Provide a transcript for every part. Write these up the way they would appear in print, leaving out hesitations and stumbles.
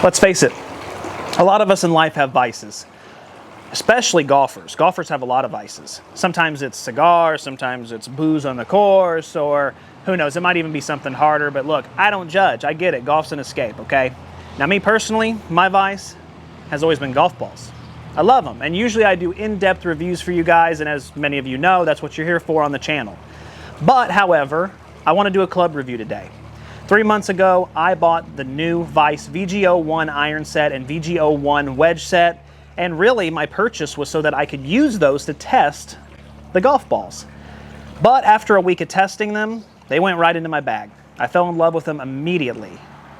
Let's face it, a lot of us in life have vices, especially golfers. Golfers have a lot of vices. Sometimes it's cigars, sometimes it's booze on the course, or who knows, it might even be something harder. But look, I don't judge. I get it. Golf's an escape, okay? Now, me personally, my vice has always been golf balls. I love them, and usually I do in-depth reviews for you guys, and as many of you know, that's what you're here for on the channel. But, however, I want to do a club review today. 3 months ago, I bought the new Vice VGO01 Iron set and VGO01 Wedge set, and really my purchase was so that I could use those to test the golf balls. But after a week of testing them, they went right into my bag. I fell in love with them immediately.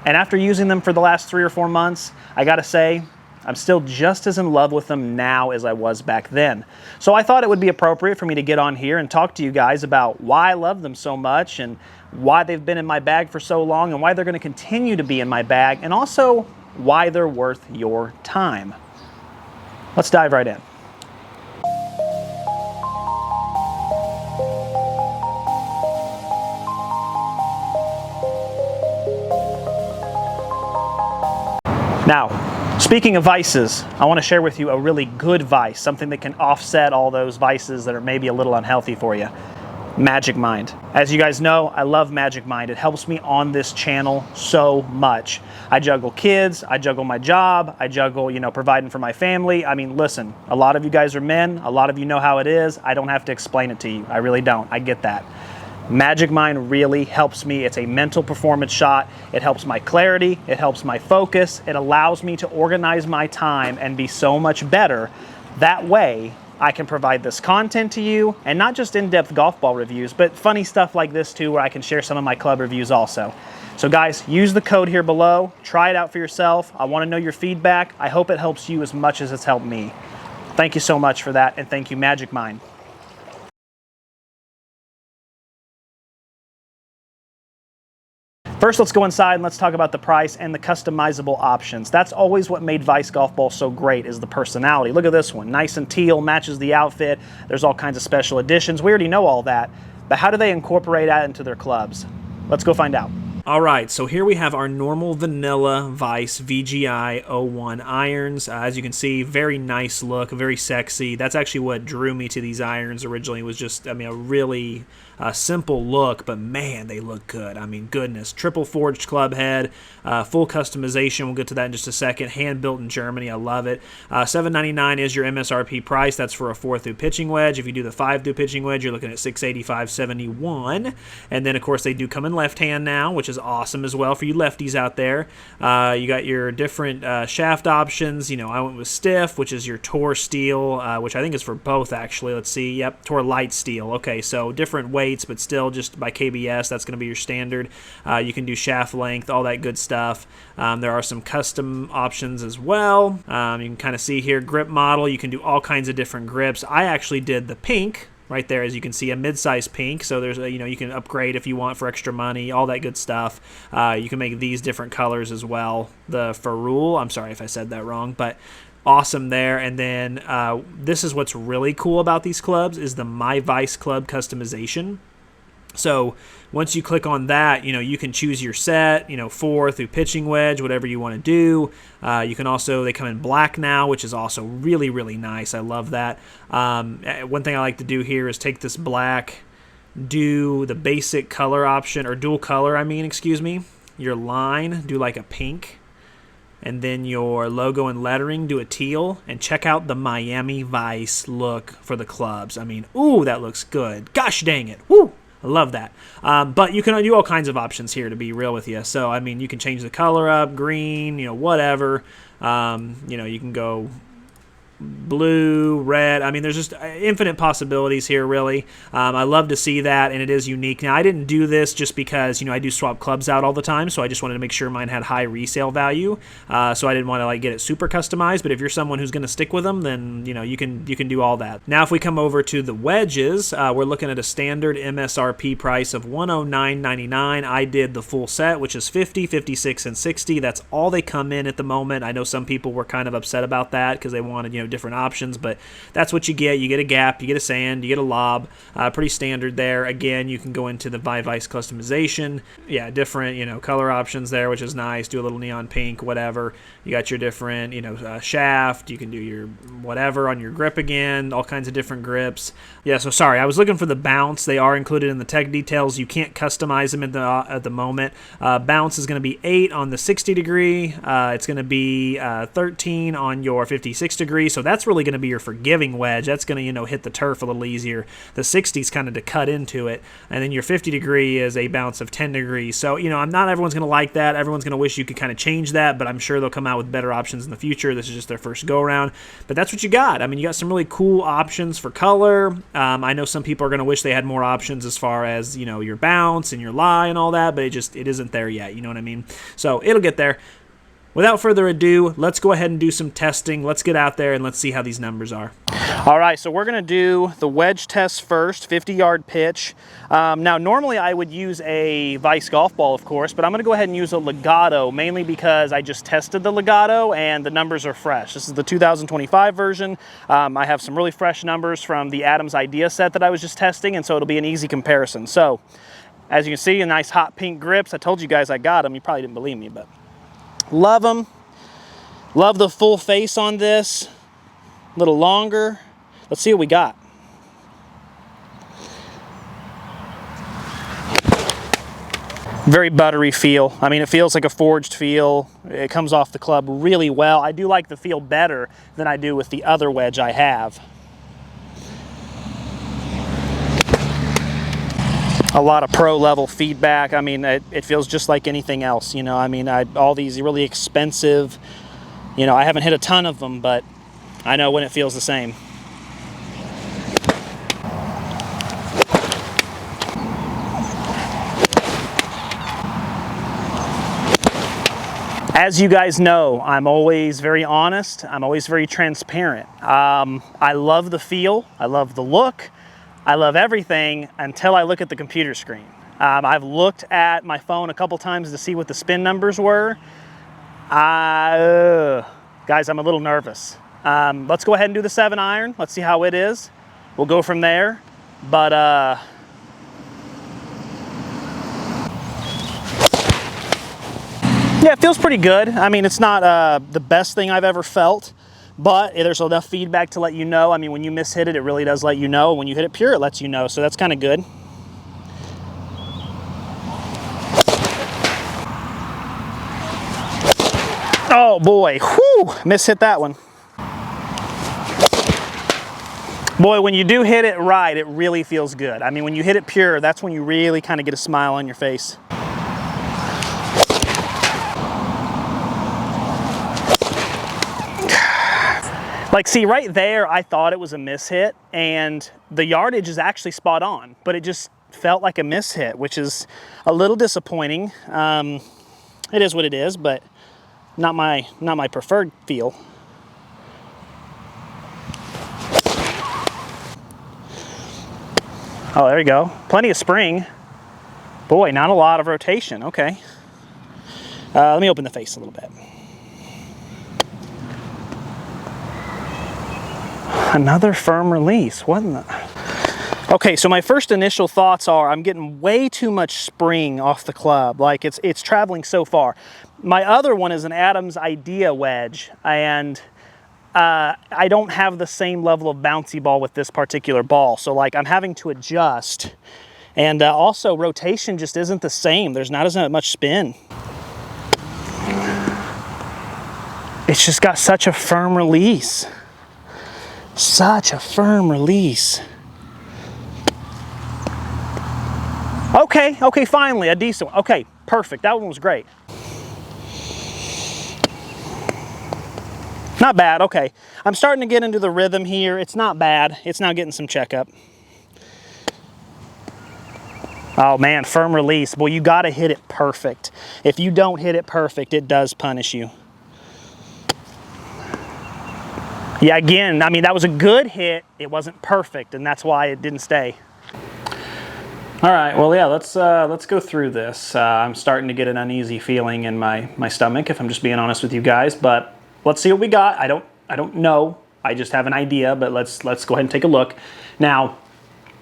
And after using them for the last 3 or 4 months, I gotta say, I'm still just as in love with them now as I was back then. So I thought it would be appropriate for me to get on here and talk to you guys about why I love them so much and why they've been in my bag for so long and why they're gonna continue to be in my bag, and also why they're worth your time. Let's dive right in. Now, speaking of vices, I want to share with you a really good vice, something that can offset all those vices that are maybe a little unhealthy for you. Magic Mind. As you guys know, I love Magic Mind. It helps me on this channel so much. I juggle kids, I juggle my job, I juggle, providing for my family. I mean, listen, a lot of you guys are men, a lot of you know how it is. I don't have to explain it to you. I really don't. I get that. Magic Mind really helps me. It's a mental performance shot. It helps my clarity. It helps my focus. It allows me to organize my time and be so much better. That way, I can provide this content to you, and not just in-depth golf ball reviews, but funny stuff like this too, where I can share some of my club reviews also. So guys, use the code here below. Try it out for yourself. I want to know your feedback. I hope it helps you as much as it's helped me. Thank you so much for that, and thank you, Magic Mind. First, let's go inside and let's talk about the price and the customizable options. That's always what made Vice golf balls so great, is the personality. Look at this one, nice and teal, matches the outfit. There's all kinds of special editions. We already know all that, but how do they incorporate that into their clubs? Let's go find out. All right, so here we have our normal vanilla Vice VGI01 Irons. As you can see, very nice look, very sexy. That's actually what drew me to these irons originally, was just, a really simple look, but man, they look good. Goodness. Triple forged club head, full customization. We'll get to that in just a second. Hand built in Germany. I love it. $7.99 is your MSRP price. That's for a 4-through pitching wedge. If you do the 5-through pitching wedge, you're looking at $685.71. And then, of course, they do come in left hand now, which is awesome as well for you lefties out there. You got your different shaft options. I went with stiff, which is your Tor steel, which I think is for both, actually. Let's see. Yep, Tor light steel. Okay, so different weights, but still just by KBS. That's going to be your standard. You can do shaft length, all that good stuff. There are some custom options as well. You can kind of see here, grip model. You can do all kinds of different grips. I actually did the pink. Right there, as you can see, a mid-size pink. So there's a, you can upgrade if you want for extra money, all that good stuff. You can make these different colors as well. The ferrule, I'm sorry if I said that wrong, but awesome there. And then this is what's really cool about these clubs, is the My Vice Club customization. So once you click on that, you can choose your set, 4 through pitching wedge, whatever you want to do. You can also, they come in black now, which is also really, really nice. I love that. One thing I like to do here is take this black, do the basic color option, or dual color, excuse me. Your line, do like a pink. And then your logo and lettering, do a teal. And check out the Miami Vice look for the clubs. Ooh, that looks good. Gosh dang it. Woo! I love that. But you can do all kinds of options here, to be real with you. So, you can change the color up, green, whatever. You can go blue, red. There's just infinite possibilities here, really. I love to see that, and it is unique. Now, I didn't do this just because, I do swap clubs out all the time, so I just wanted to make sure mine had high resale value. So I didn't want to get it super customized, but if you're someone who's going to stick with them, then, you can do all that. Now, if we come over to the wedges, we're looking at a standard MSRP price of $109.99. I did the full set, which is 50, 56, and 60. That's all they come in at the moment. I know some people were kind of upset about that because they wanted, different options, but that's what you get. You get a gap, you get a sand, you get a lob, pretty standard there. Again, you can go into the Vice customization. Yeah, different, you know, color options there, which is nice. Do a little neon pink, whatever. You got your different, you know, shaft. You can do your whatever on your grip again, all kinds of different grips. Yeah, so sorry, I was looking for the bounce. They are included in the tech details. You can't customize them at the moment. Bounce is going to be 8 on the 60 degree. It's going to be 13 on your 56 degree. So that's really going to be your forgiving wedge. That's going to, you know, hit the turf a little easier. The 60 is kind of to cut into it. And then your 50 degree is a bounce of 10 degrees. So, you know, not everyone's going to like that. Everyone's going to wish you could kind of change that, but I'm sure they'll come out with better options in the future. This is just their first go around. But that's what you got. I mean, you got some really cool options for color. I know some people are going to wish they had more options as far as, you know, your bounce and your lie and all that, but it isn't there yet. You know what I mean? So it'll get there. Without further ado, let's go ahead and do some testing. Let's get out there and let's see how these numbers are. All right, so we're going to do the wedge test first, 50-yard pitch. Now, normally I would use a Vice golf ball, of course, but I'm going to go ahead and use a Legato, mainly because I just tested the Legato and the numbers are fresh. This is the 2025 version. I have some really fresh numbers from the Adams Idea set that I was just testing, and so it'll be an easy comparison. So, as you can see, a nice hot pink grips. I told you guys I got them. You probably didn't believe me, but love them. Love the full face on this. A little longer. Let's see what we got. Very buttery feel. I mean, it feels like a forged feel. It comes off the club really well. I do like the feel better than I do with the other wedge I have. A lot of pro level feedback. I mean, it feels just like anything else, you know. I mean, all these really expensive, you know, I haven't hit a ton of them, but I know when it feels the same. As you guys know, I'm always very honest. I'm always very transparent. I love the feel. I love the look. I love everything until I look at the computer screen. I've looked at my phone a couple times to see what the spin numbers were. Guys, I'm a little nervous. Let's go ahead and do the 7-iron. Let's see how it is. We'll go from there. But yeah, it feels pretty good. I mean, it's not the best thing I've ever felt, but there's enough feedback to let you know. I mean, when you mishit it, it really does let you know. When you hit it pure, it lets you know. So that's kind of good. Oh boy, whew, mishit that one. Boy, when you do hit it right, it really feels good. I mean, when you hit it pure, that's when you really kind of get a smile on your face. Like, see, right there, I thought it was a mishit, and the yardage is actually spot on, but it just felt like a mishit, which is a little disappointing. It is what it is, but not my preferred feel. Oh, there you go. Plenty of spring. Boy, not a lot of rotation. Okay. Let me open the face a little bit. Another firm release. What in the... Okay, so my first initial thoughts are I'm getting way too much spring off the club. Like, it's traveling so far. My other one is an Adams Idea wedge, and I don't have the same level of bouncy ball with this particular ball. So, like, I'm having to adjust. And also, rotation just isn't the same. There's not as much spin. It's just got such a firm release. Such a firm release. Okay, finally, a decent one. Okay, perfect. That one was great. Not bad, okay. I'm starting to get into the rhythm here. It's not bad. It's now getting some checkup. Oh man, firm release. Boy, you gotta hit it perfect. If you don't hit it perfect, it does punish you. Yeah, again, I mean, that was a good hit. It wasn't perfect, and that's why it didn't stay. All right, well, yeah, let's go through this. I'm starting to get an uneasy feeling in my stomach, if I'm just being honest with you guys, but let's see what we got. I don't know I just have an idea, but let's go ahead and take a look. Now,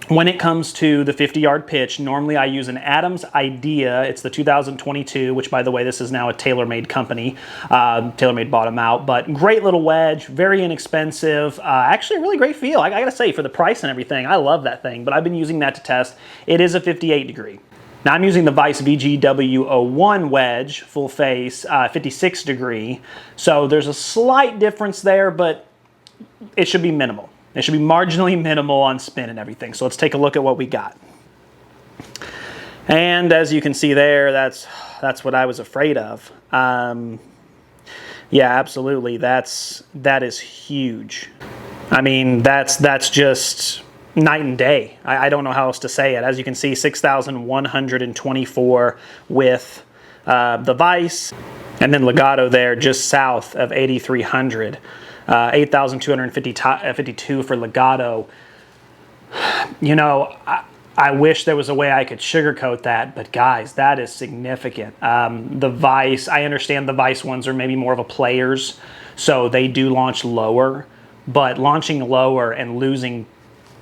when it comes to the 50-yard pitch, normally I use an Adams Idea. It's the 2022, which, by the way, this is now a TaylorMade company. TaylorMade bought them out, but great little wedge, very inexpensive. Actually, a really great feel. I gotta say, for the price and everything, I love that thing, but I've been using that to test. It is a 58 degree. Now, I'm using the Vice VGW01 Wedge, full face, 56 degree. So there's a slight difference there, but it should be minimal. It should be marginally minimal on spin and everything. So let's take a look at what we got. And as you can see there, that's what I was afraid of. Yeah, absolutely. That is huge. I mean, that's just night and day. I don't know how else to say it. As you can see, 6,124 with the Vice, and then Legato there just south of 8,300. 8,252 for Legato. You know, I wish there was a way I could sugarcoat that, but guys, that is significant. The Vice, I understand the Vice ones are maybe more of a player's, so they do launch lower, but launching lower and losing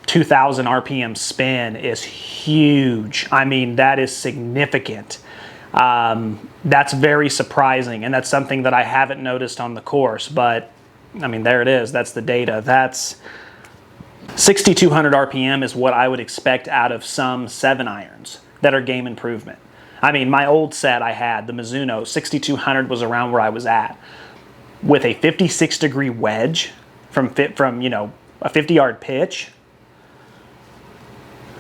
2,000 RPM spin is huge. I mean, that is significant. That's very surprising, and that's something that I haven't noticed on the course, but I mean, there it is. That's the data. That's 6,200 RPM is what I would expect out of some 7-irons that are game improvement. I mean, my old set I had, the Mizuno, 6,200 was around where I was at. With a 56 degree wedge from you know, a 50-yard pitch,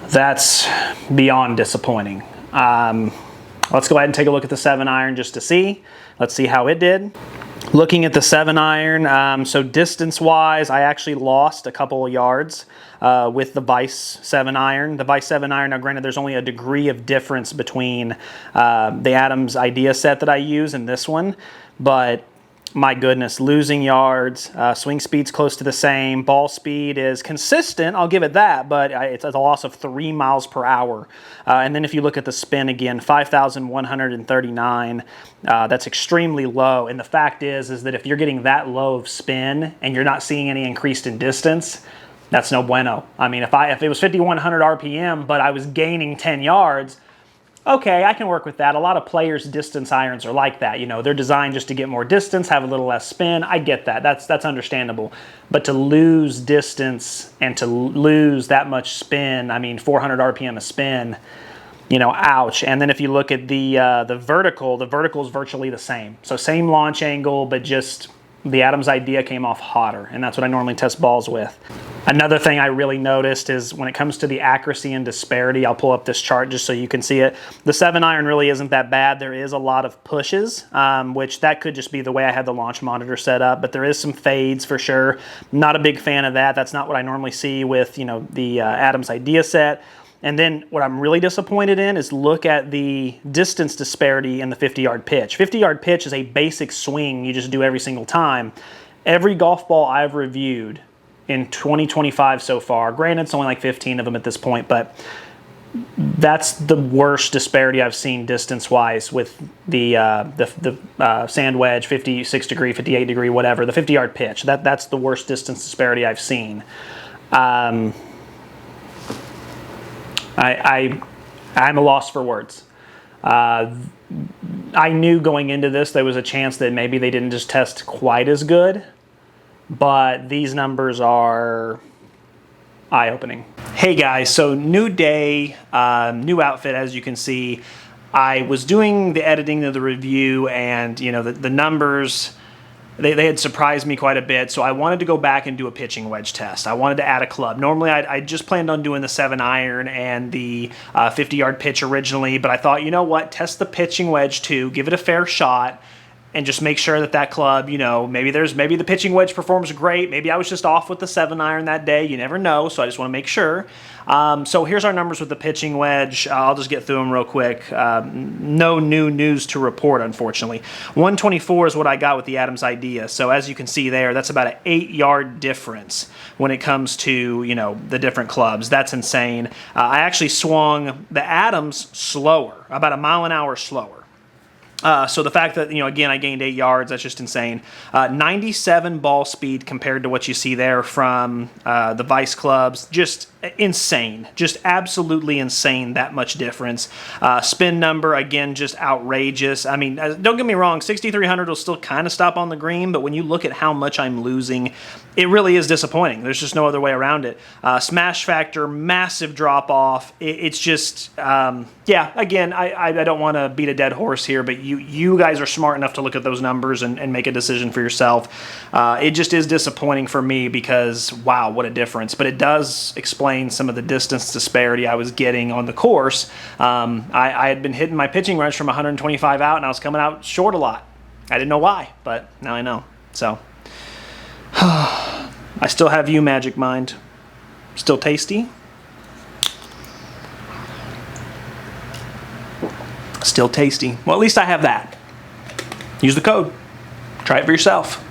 that's beyond disappointing. Let's go ahead and take a look at the 7-iron just to see. Let's see how it did. Looking at the 7-iron, so distance-wise, I actually lost a couple of yards with the Vice 7-iron. The Vice 7-iron, now granted, there's only a degree of difference between the Adams Idea set that I use and this one, but my goodness, losing yards, swing speed's close to the same, ball speed is consistent, I'll give it that, but it's a loss of 3 miles per hour. And then if you look at the spin again, 5,139, that's extremely low. And the fact is that if you're getting that low of spin and you're not seeing any increased in distance, that's no bueno. I mean, if it was 5,100 RPM, but I was gaining 10 yards, okay, I can work with that. A lot of players' distance irons are like that. You know, they're designed just to get more distance, have a little less spin. I get that. That's understandable. But to lose distance and to lose that much spin, I mean, 400 RPM a spin, you know, ouch. And then if you look at the vertical is virtually the same. So same launch angle, but just the Adams Idea came off hotter, and that's what I normally test balls with. Another thing I really noticed is when it comes to the accuracy and disparity, I'll pull up this chart just so you can see it. The 7-iron really isn't that bad. There is a lot of pushes, which that could just be the way I had the launch monitor set up, but there is some fades for sure. Not a big fan of that. That's not what I normally see with, you know, the Adams Idea set. And then what I'm really disappointed in is look at the distance disparity in the 50-yard pitch. 50-yard pitch is a basic swing you just do every single time. Every golf ball I've reviewed in 2025 so far, granted it's only like 15 of them at this point, but that's the worst disparity I've seen distance-wise with the sand wedge, 56 degree, 58 degree, whatever, the 50-yard pitch. That's the worst distance disparity I've seen. I'm a loss for words. I knew going into this there was a chance that maybe they didn't just test quite as good, but these numbers are eye-opening. Hey guys, so new day, new outfit. As you can see, I was doing the editing of the review, and you know the numbers, they had surprised me quite a bit, so I wanted to go back and do a pitching wedge test. I wanted to add a club. Normally, I just planned on doing the 7-iron and the 50-yard pitch originally, but I thought, you know what, test the pitching wedge too, give it a fair shot, and just make sure that that club, you know, maybe the pitching wedge performs great. Maybe I was just off with the 7-iron that day. You never know, so I just want to make sure. So here's our numbers with the pitching wedge. I'll just get through them real quick. No new news to report, unfortunately. 124 is what I got with the Adams Idea. So as you can see there, that's about an 8-yard difference when it comes to, you know, the different clubs. That's insane. I actually swung the Adams slower, about a mile an hour slower. So the fact that, again, I gained 8 yards, that's just insane. 97 ball speed compared to what you see there from the Vice clubs. Just insane. Just absolutely insane, that much difference. Spin number, again, just outrageous. I mean, don't get me wrong, 6,300 will still kind of stop on the green, but when you look at how much I'm losing, it really is disappointing. There's just no other way around it. Smash factor, massive drop off. It's just, yeah, again, I don't want to beat a dead horse here, but you guys are smart enough to look at those numbers and make a decision for yourself. It just is disappointing for me because, wow, what a difference. But it does explain some of the distance disparity I was getting on the course. I had been hitting my pitching wedge from 125 out, and I was coming out short a lot. I didn't know why, but now I know. So, I still have you, Magic Mind. Still tasty. Still tasty. Well, at least I have that. Use the code. Try it for yourself.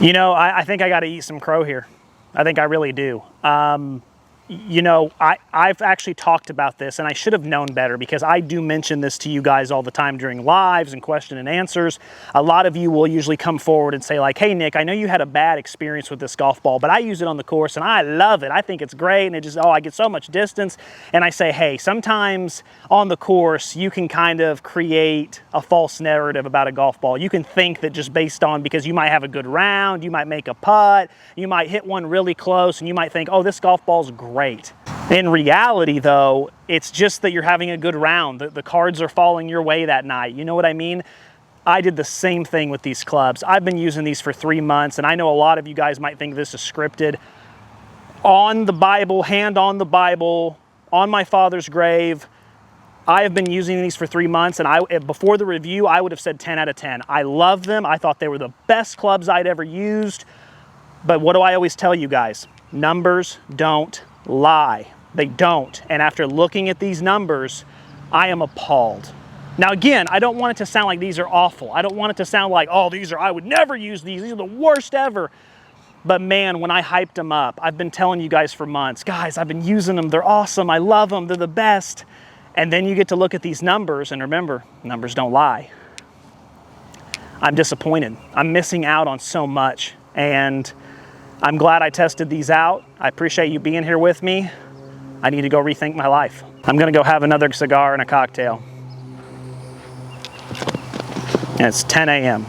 I think I got to eat some crow here. I think I really do. I've actually talked about this, and I should have known better because I do mention this to you guys all the time during lives and question and answers. A lot of you will usually come forward and say like, hey, Nick, I know you had a bad experience with this golf ball, but I use it on the course and I love it. I think it's great. And it just, I get so much distance. And I say, hey, sometimes on the course, you can kind of create a false narrative about a golf ball. You can think that just based on, because you might have a good round, you might make a putt, you might hit one really close, and you might think, oh, this golf ball's great. In reality, though, it's just that you're having a good round. The cards are falling your way that night. You know what I mean? I did the same thing with these clubs. I've been using these for 3 months, and I know a lot of you guys might think this is scripted. On the Bible, hand on the Bible, on my father's grave, I have been using these for 3 months, and before the review, I would have said 10 out of 10. I love them. I thought they were the best clubs I'd ever used. But what do I always tell you guys? Numbers don't lie. They don't. And after looking at these numbers, I am appalled. Now again, I don't want it to sound like these are awful. I don't want it to sound like, oh, I would never use these. These are the worst ever. But man, when I hyped them up, I've been telling you guys for months, guys, I've been using them. They're awesome. I love them. They're the best. And then you get to look at these numbers, and remember, numbers don't lie. I'm disappointed. I'm missing out on so much. And I'm glad I tested these out. I appreciate you being here with me. I need to go rethink my life. I'm gonna go have another cigar and a cocktail. And it's 10 a.m.